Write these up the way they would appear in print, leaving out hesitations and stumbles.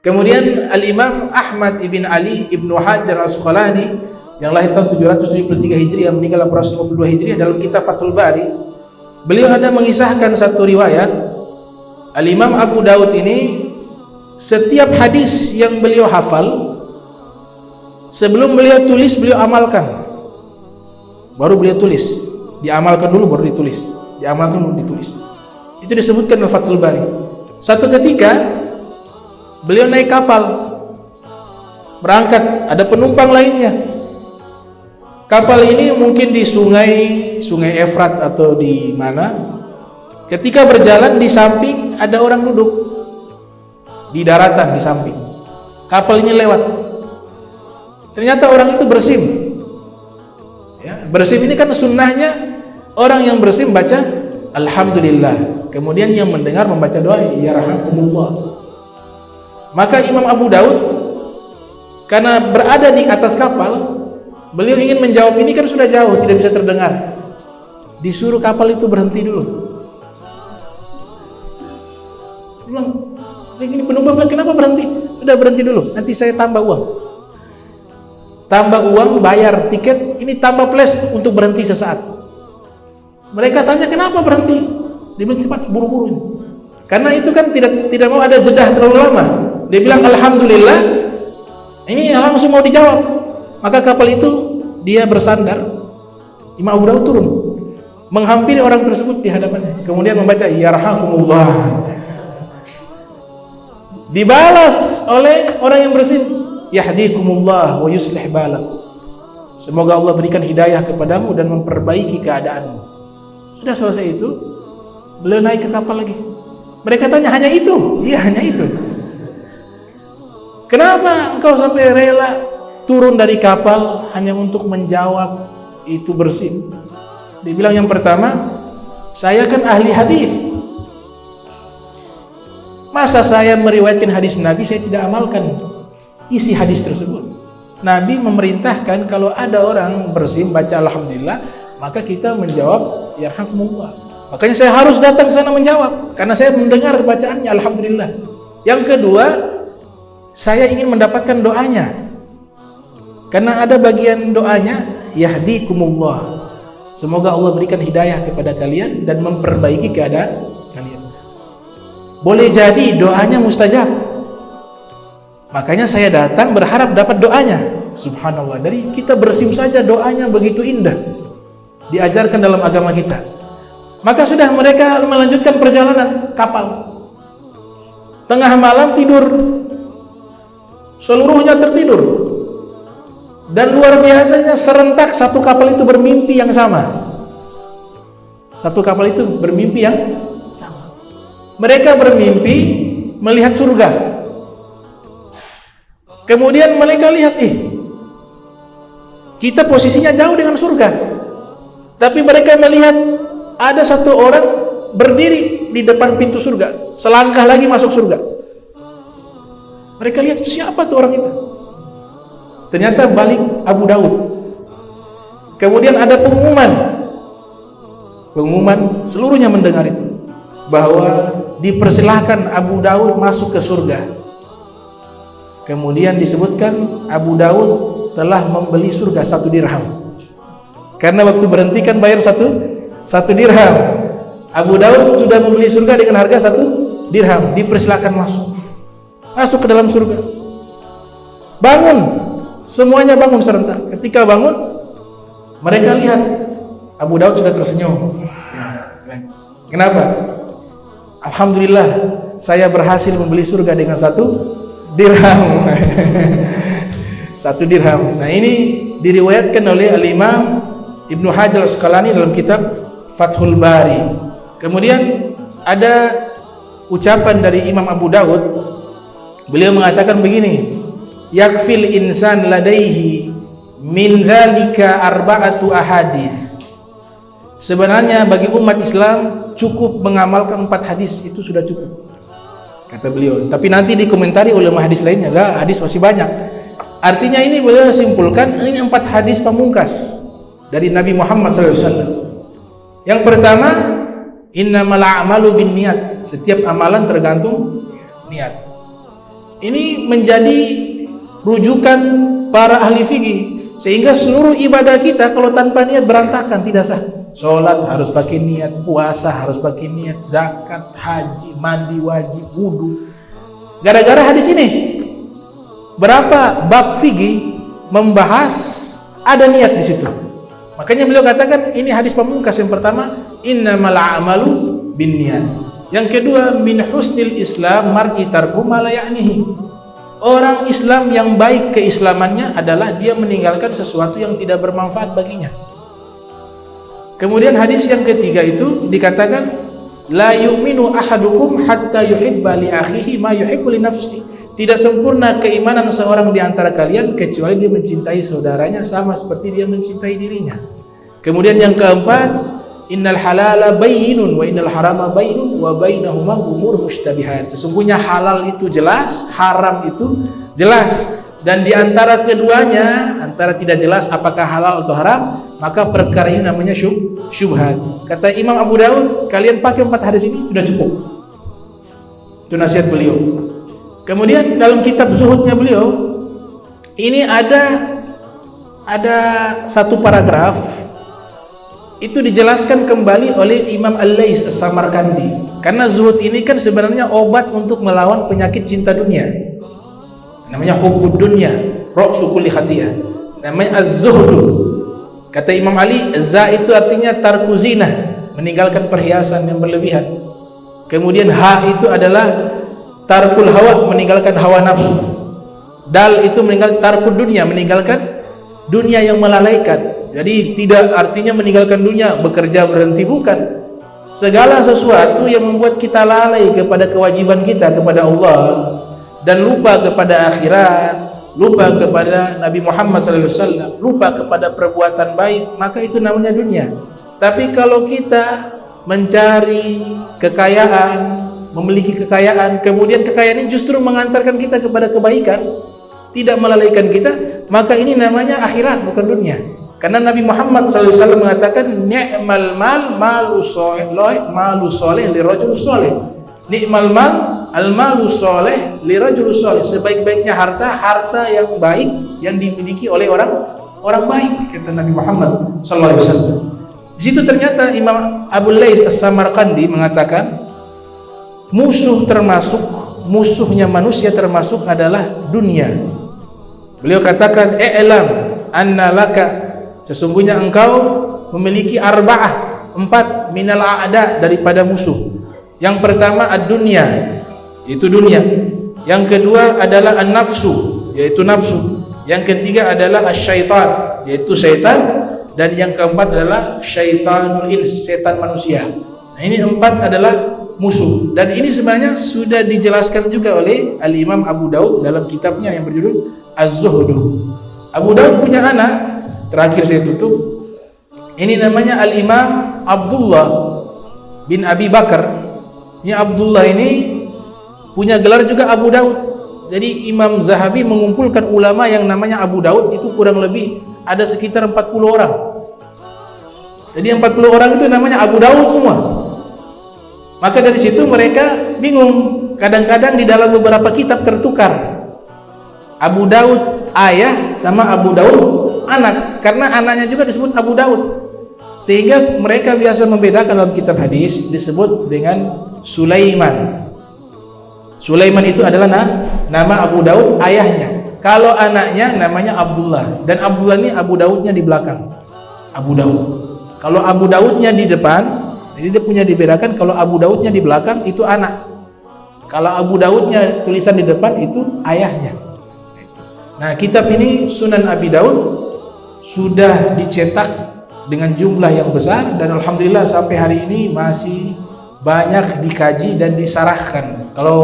Kemudian Al-Imam Ahmad ibn Ali ibn Hajar Al-Asqalani yang lahir tahun 773 Hijriah meninggal 852 Hijriah, dalam kitab Fathul Bari, beliau ada mengisahkan satu riwayat. Al-Imam Abu Daud ini setiap hadis yang beliau hafal, sebelum beliau tulis beliau amalkan, baru beliau tulis. Diamalkan dulu baru ditulis, diamalkan dulu ditulis. Itu disebutkan dalam Fathul Bari. Satu ketika beliau naik kapal berangkat, ada penumpang lainnya. Kapal ini mungkin di sungai Efrat atau di mana. Ketika berjalan, di samping ada orang duduk di daratan, di samping kapal ini lewat. Ternyata orang itu bersim ya, bersim ini kan sunnahnya orang yang bersim baca Alhamdulillah, kemudian yang mendengar membaca doa yarhamukumullah. Maka Imam Abu Daud karena berada di atas kapal, beliau ingin menjawab, ini kan sudah jauh, tidak bisa terdengar. Disuruh kapal itu berhenti dulu. Bilang, ini penumpang bilang, kenapa berhenti? Sudah berhenti dulu, nanti saya tambah uang. Tambah uang, bayar tiket, ini tambah plus untuk berhenti sesaat. Mereka tanya, kenapa berhenti? Dia bilang, cepat, buru-buru ini. Karena itu kan tidak mau ada jeda terlalu lama. Dia bilang Alhamdulillah, ini langsung mau dijawab. Maka kapal itu dia bersandar, Imam Abu Daud turun menghampiri orang tersebut di hadapannya, kemudian membaca yarhamukumullah. Dibalas oleh orang yang bersin, yahdikumullah wa yuslih balak. Semoga Allah berikan hidayah kepadamu dan memperbaiki keadaanmu. Sudah selesai itu, beliau naik ke kapal lagi. Mereka tanya, hanya itu? Iya, hanya itu. Kenapa engkau sampai rela turun dari kapal hanya untuk menjawab itu bersin? Dibilang, yang pertama, saya kan ahli hadis. Masa saya meriwayatkan hadis Nabi, saya tidak amalkan isi hadis tersebut? Nabi memerintahkan kalau ada orang bersin baca Alhamdulillah, maka kita menjawab yarhamukumullah. Makanya saya harus datang sana menjawab, karena saya mendengar bacaannya Alhamdulillah. Yang kedua, saya ingin mendapatkan doanya, karena ada bagian doanya yahdikumullah, semoga Allah berikan hidayah kepada kalian dan memperbaiki keadaan kalian. Boleh jadi doanya mustajab, makanya saya datang berharap dapat doanya. Subhanallah, dari kita bersim saja doanya begitu indah, diajarkan dalam agama kita. Maka sudah mereka melanjutkan perjalanan kapal. Tengah malam tidur, seluruhnya tertidur. Dan luar biasanya serentak satu kapal itu bermimpi yang sama. Satu kapal itu bermimpi yang sama. Mereka bermimpi melihat surga. Kemudian mereka lihat, kita posisinya jauh dengan surga. Tapi mereka melihat ada satu orang berdiri di depan pintu surga, selangkah lagi masuk surga. Mereka lihat, siapa tuh orang itu? Ternyata balik Abu Daud. Kemudian ada pengumuman, seluruhnya mendengar itu, bahwa dipersilahkan Abu Daud masuk ke surga. Kemudian disebutkan Abu Daud telah membeli surga 1 dirham. Karena waktu berhenti kan bayar satu dirham. Abu Daud sudah membeli surga dengan harga 1 dirham. Dipersilakan masuk ke dalam surga. Bangun, semuanya bangun serentak. Ketika bangun, mereka lihat Abu Daud sudah tersenyum. Kenapa? Alhamdulillah, saya berhasil membeli surga dengan 1 dirham. 1 dirham. Nah, ini diriwayatkan oleh Al-Imam Ibnu Hajar Al-Asqalani dalam kitab Fathul Bari. Kemudian ada ucapan dari Imam Abu Daud, beliau mengatakan begini, yakfil insan ladaihi min dzalika arba'atu ahadits. Sebenarnya bagi umat Islam cukup mengamalkan 4 hadis, itu sudah cukup, kata beliau. Tapi nanti dikomentari oleh hadis lainnya, enggak, hadis masih banyak. Artinya ini beliau simpulkan, ini 4 hadis pamungkas dari Nabi Muhammad SAW. Yang pertama, innamal a'malu binniyat, setiap amalan tergantung niat. Ini menjadi rujukan para ahli fikih, sehingga seluruh ibadah kita kalau tanpa niat berantakan, tidak sah. Sholat harus pakai niat, puasa harus pakai niat, zakat, haji, mandi wajib, wudu. Gara-gara hadis ini, berapa bab fikih membahas ada niat di situ. Makanya beliau katakan ini hadis pamungkas. Yang pertama, innamal a'malu binniyat. Yang kedua, min husnil Islam mar'i tarku ma la ya'nihi. Orang Islam yang baik keislamannya adalah dia meninggalkan sesuatu yang tidak bermanfaat baginya. Kemudian hadis yang ketiga itu dikatakan la yu'minu ahadukum hatta yuhibba li akhihi ma yuhibbu li nafsihi. Tidak sempurna keimanan seorang di antara kalian kecuali dia mencintai saudaranya sama seperti dia mencintai dirinya. Kemudian yang keempat, innal halala bayyinun wa innal harama bayyinun wa bainahuma umur mushtabihat. Sesungguhnya halal itu jelas, haram itu jelas, dan di antara keduanya, antara tidak jelas apakah halal atau haram, maka perkara ini namanya syubhat. Kata Imam Abu Daud, kalian pakai 4 hadis ini sudah cukup. Itu nasihat beliau. Kemudian dalam kitab zuhudnya beliau ini ada satu paragraf itu dijelaskan kembali oleh Imam Al-Lais As-Samarkandi. Karena zuhud ini kan sebenarnya obat untuk melawan penyakit cinta dunia. Namanya hubbud dunya, ra'su kulli khatiyah. Namanya az-zuhdu. Kata Imam Ali, za itu artinya tarku zinah, meninggalkan perhiasan yang berlebihan. Kemudian ha itu adalah tarkul hawa, meninggalkan hawa nafsu. Dal itu meninggalkan tarkud dunia, meninggalkan dunia yang melalaikan. Jadi tidak artinya meninggalkan dunia, bekerja berhenti, bukan. Segala sesuatu yang membuat kita lalai kepada kewajiban kita kepada Allah dan lupa kepada akhirat, lupa kepada Nabi Muhammad SAW, lupa kepada perbuatan baik, maka itu namanya dunia. Tapi kalau kita mencari kekayaan, memiliki kekayaan, kemudian kekayaan ini justru mengantarkan kita kepada kebaikan, tidak melalaikan kita, maka ini namanya akhirat, bukan dunia. Karena Nabi Muhammad SAW mengatakan ni'mal mal malu soleh li rajul soleh. Ni'mal mal al malu soleh li rajul soleh. Sebaik-baiknya harta yang baik yang dimiliki oleh orang baik, kata Nabi Muhammad SAW. Di situ ternyata Imam Abu Lais As-Samarkandi mengatakan musuhnya manusia termasuk adalah dunia. Beliau katakan i'lam anna laka, sesungguhnya engkau memiliki arba'ah, 4 minal a'da, daripada musuh. Yang pertama ad-dunya, itu dunia. Yang kedua adalah an-nafsu, yaitu nafsu. Yang ketiga adalah asy-syaitan, yaitu syaitan. Dan yang keempat adalah syaitanul ins, setan manusia. Nah, ini 4 adalah musuh. Dan ini sebenarnya sudah dijelaskan juga oleh Al-Imam Abu Daud dalam kitabnya yang berjudul Az-Zuhdu. Abu Daud punya anak, terakhir saya tutup, ini namanya Al-Imam Abdullah bin Abi Bakar. Ini Abdullah ini punya gelar juga Abu Daud. Jadi Imam Zahabi mengumpulkan ulama yang namanya Abu Daud itu kurang lebih ada sekitar 40 orang. Jadi 40 orang itu namanya Abu Daud semua. Maka dari situ mereka bingung. Kadang-kadang di dalam beberapa kitab tertukar Abu Daud ayah sama Abu Daud anak, karena anaknya juga disebut Abu Daud. Sehingga mereka biasa membedakan dalam kitab hadis disebut dengan Sulaiman. Sulaiman itu adalah nama Abu Daud ayahnya. Kalau anaknya namanya Abdullah, dan Abdullah ini Abu Daudnya di belakang. Abu Daud. Kalau Abu Daudnya di depan, jadi dia punya dibedakan. Kalau Abu Daudnya di belakang itu anak. Kalau Abu Daudnya tulisan di depan itu ayahnya. Nah, kitab ini Sunan Abi Daud sudah dicetak dengan jumlah yang besar, dan alhamdulillah sampai hari ini masih banyak dikaji dan disarahkan. Kalau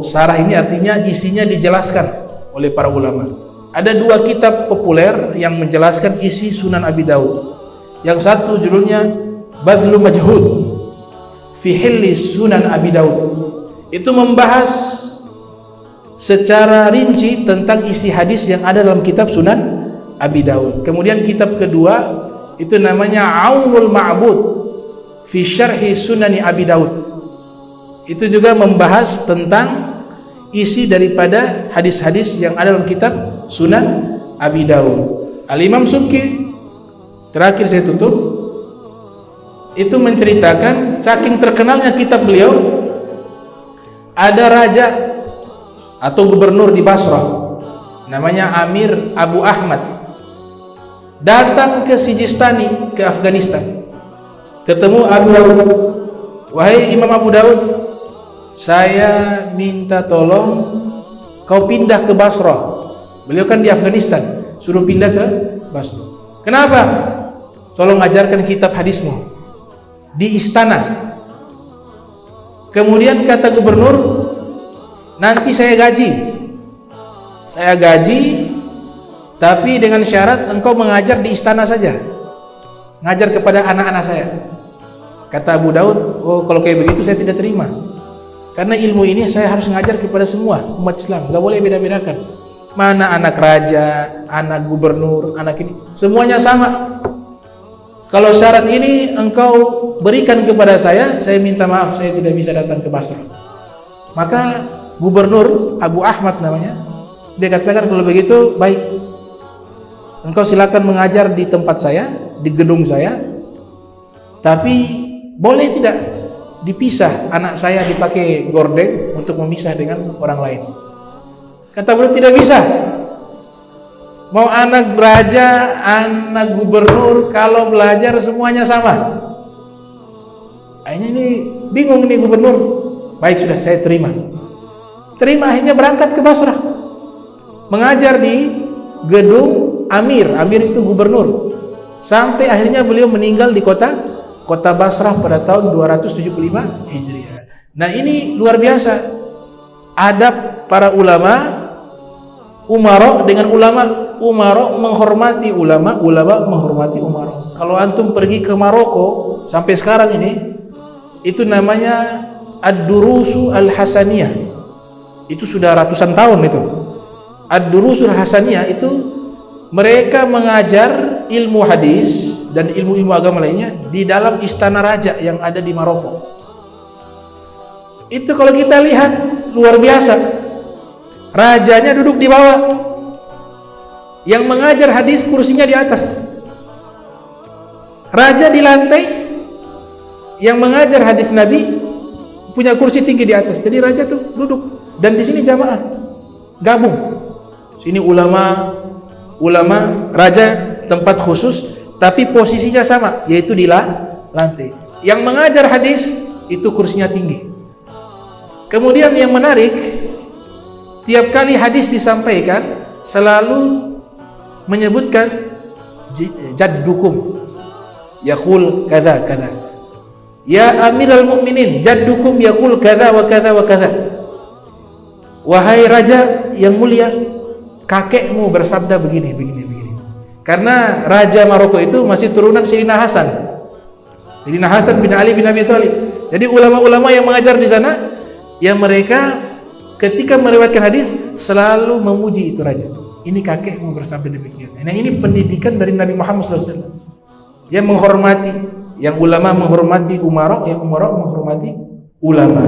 sarah ini artinya isinya dijelaskan oleh para ulama. Ada 2 kitab populer yang menjelaskan isi Sunan Abi Daud. Yang satu judulnya Badlul Majhud fi Hilli Sunan Abi Daud. Itu membahas secara rinci tentang isi hadis yang ada dalam kitab Sunan Abi Daud. Kemudian kitab kedua itu namanya Aunul Ma'bud fi Syarhi Sunani Abi Daud. Itu juga membahas tentang isi daripada hadis-hadis yang ada dalam kitab Sunan Abi Daud. Al-Imam Subki, terakhir saya tutup, itu menceritakan saking terkenalnya kitab beliau, ada raja atau gubernur di Basrah namanya Amir Abu Ahmad datang ke Sijistani, ke Afghanistan, ketemu Abu Daud. Wahai Imam Abu Daud, saya minta tolong kau pindah ke Basrah. Beliau kan di Afghanistan, suruh pindah ke Basrah. Kenapa? Tolong ajarkan kitab hadismu di istana. Kemudian kata gubernur, nanti saya gaji, tapi dengan syarat engkau mengajar di istana saja, ngajar kepada anak-anak saya. Kata Abu Daud, oh kalau kayak begitu saya tidak terima, karena ilmu ini saya harus ngajar kepada semua umat Islam, gak boleh beda-bedakan. Mana anak raja, anak gubernur, anak ini, semuanya sama. Kalau syarat ini engkau berikan kepada saya minta maaf, saya tidak bisa datang ke Basrah. Maka gubernur Abu Ahmad namanya, dia katakan kalau begitu baik, engkau silakan mengajar di tempat saya, di gedung saya, tapi boleh tidak dipisah, anak saya dipakai gorden untuk memisah dengan orang lain. Kata beliau, tidak bisa. Mau anak raja, anak gubernur, kalau belajar semuanya sama. Akhirnya ini bingung nih gubernur. Baik, sudah saya terima. Akhirnya berangkat ke Basrah, mengajar di gedung Amir itu gubernur, sampai akhirnya beliau meninggal di kota Basrah pada tahun 275 Hijriah. Nah, ini luar biasa adab para ulama, umara dengan ulama. Umara menghormati ulama, ulama menghormati umara. Kalau antum pergi ke Maroko sampai sekarang ini, itu namanya Ad-Durusu Al-Hasaniyah. Itu sudah ratusan tahun itu. Ad-Durusul Hasaniyah itu mereka mengajar ilmu hadis dan ilmu-ilmu agama lainnya di dalam istana raja yang ada di Maroko. Itu kalau kita lihat luar biasa. Rajanya duduk di bawah, yang mengajar hadis kursinya di atas. Raja di lantai, yang mengajar hadis Nabi punya kursi tinggi di atas. Jadi raja tuh duduk, dan di sini jamaah gabung. Sini ulama, raja tempat khusus, tapi posisinya sama, yaitu di lantai. Yang mengajar hadis itu kursinya tinggi. Kemudian yang menarik, tiap kali hadis disampaikan selalu menyebutkan jaddukum yaqul kadza kadza, ya Amirul Mukminin jaddukum yaqul kadza wa kadza wa kadza, wahai raja yang mulia, kakekmu bersabda begini. Karena raja Maroko itu masih turunan Sayyidina Hasan bin Ali bin Abi Thalib. Jadi ulama-ulama yang mengajar di sana, yang mereka ketika meriwayatkan hadis selalu memuji itu raja. Ini kakekmu bersabda demikian. Nah, ini pendidikan dari Nabi Muhammad SAW. Yang menghormati, yang ulama menghormati umara, yang umara menghormati ulama.